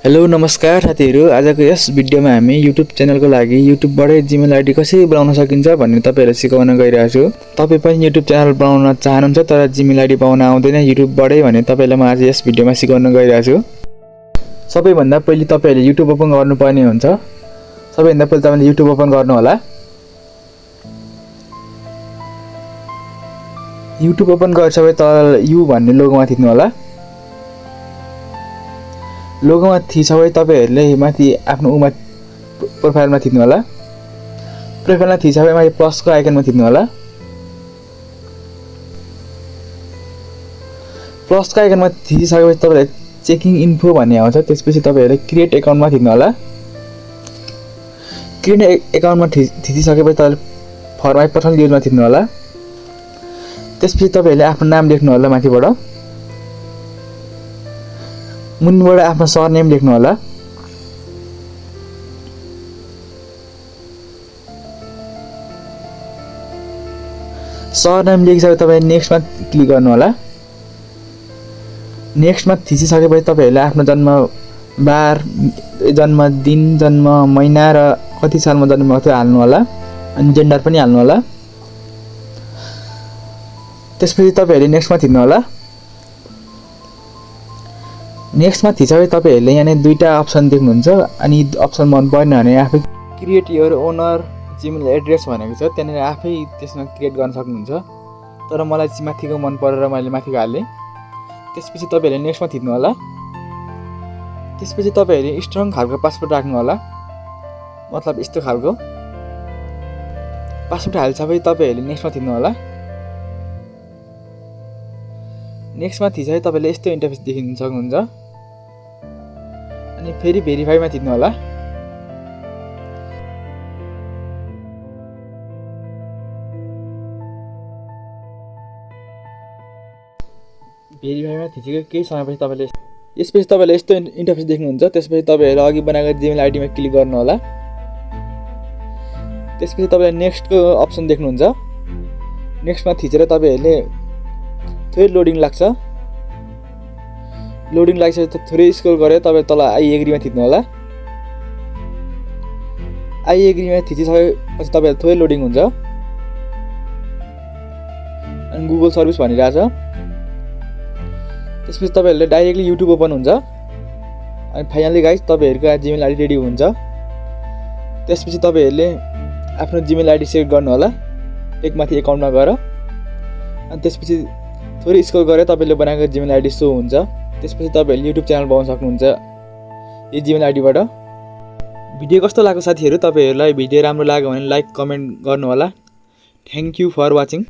Hello नमस्कार साथीहरु, आजको यस भिडियोमा हामी YouTube च्यानलको लागि YouTubeबाटै जिमेल आइडी कसरी बनाउन सकिन्छ भन्ने तपाईहरुलाई सिकाउन गइरहेको छु। तपाई पनि YouTube च्यानल बनाउन चाहनुहुन्छ तर जिमेल आइडी पाउन आउँदैन YouTubeबाटै भने तपाईलाई म आज यस भिडियोमा सिकाउन गइरहेको छु। सबैभन्दा पहिले तपाईहरुले YouTube ओपन गर्नुपर्ने हुन्छ। सबैभन्दा पहिले तपाईले YouTube ओपन गर्नु होला। YouTube ओपन गरेपछि तल यु भन्ने लोगोमा थिच्नु होला। लोगोमा थिचेपछि तपाईहरुले माथि आफ्नो उमा प्रोफाइलमा थिच्नु होला। प्रोफाइलमा थिचेपछि माथि प्लसको आइकनमा थिच्नु होला। प्लसको आइकनमा थिचिसकेपछि तपाईले चेकिङ इन्फो भन्ने आउँछ। त्यसपछि तपाईहरुले क्रिएट अकाउन्टमा थिच्नु होला। क्रिएट अकाउन्टमा थिचिसकेपछि तपाईले फर माई पर्सनल युजमा थिच्नु होला। त्यसपछि तपाईहरुले आफ्नो नाम लेख्नु होला। माथिबाट मुनिबाट आफ्नो सरनेम लेख्नु होला। सरनेम लेखिसकेपछि तपाईले नेक्स्टमा क्लिक गर्नु होला। नेक्स्टमा थिचिसकेपछि तपाईहरुले आफ्नो जन्म बार, जन्म दिन, जन्म महिना र कति सालमा जन्म भएको थियो हाल्नु होला। अनि जेन्डर पनि हाल्नु होला। त्यसपछि तपाईहरुले नेक्स्टमा थिच्नु होला। नेक्स्टमा थिचेपछि तपाईहरुले यहाँ दुईटा अप्सन देख्नुहुन्छ। अनि अप्सन मन पर्दैन भने आफै create your owner Gmail address भनेको छ, त्यहाँनिर आफै त्यसमा क्रिएट गर्न सक्नुहुन्छ। तर मलाई चाहिँ माथिको मन परेर मैले माथिको हालेँ। त्यसपछि तपाईहरुले नेक्स्टमा थिच्नु होला। त्यसपछि तपाईहरुले स्ट्रङ खालको पासवर्ड राख्नु होला। मतलब यस्तो खालको पासवर्ड हालिसकेपछि तपाईहरुले नेक्स्टमा थिच्नु होला। नेक्स्टमा थिचेपछि तपाईले यस्तो इन्टरफेस देखिन सक्नुहुन्छ। अनि फेरि भेरिफाईमा थिच्नु होला। भेरिफाईमा थिचेको केही समयपछि तपाईले यसपछि तपाईले यस्तो इन्टरफेस देख्नुहुन्छ। त्यसपछि तपाईहरु अघि बनाएको जिमेल आइडीमा क्लिक गर्नु होला। त्यसपछि तपाईले नेक्स्टको अप्सन देख्नुहुन्छ। नेक्स्टमा थिचेर तपाईहरुले थोरै लोडिङ लाग्छ। लोडिङ लागिसकेपछि थोरै स्क्रोल गरेर तपाईले तल आई एग्रीमा थिच्नु होला। आई एग्रीमा थिचिसकेपछि तपाईहरु थोरै लोडिङ हुन्छ। अनि गुगल सर्भिस भनिरहेछ। त्यसपछि तपाईहरुले डाइरेक्टली युट्युब ओपन हुन्छ। अनि फाइनली गाइस तपाईहरुको जिमेल आइडी रेडी हुन्छ। त्यसपछि तपाईहरुले आफ्नो जिमेल आइडी सेट गर्नु होला। एकमाथि अकाउन्टमा गएर अनि त्यसपछि थोरै स्क्रोल गरेर तपाईले बनाएको जिमेल आइडी सो हुन्छ। त्यसपछि तपाईहरुले युट्युब च्यानल बनाउन सक्नुहुन्छ यो जिमेल आइडीबाट। भिडियो कस्तो लाग्यो साथीहरु? तपाईहरुलाई भिडियो राम्रो लाग्यो भने लाइक कमेन्ट गर्नु होला। Thank you for watching.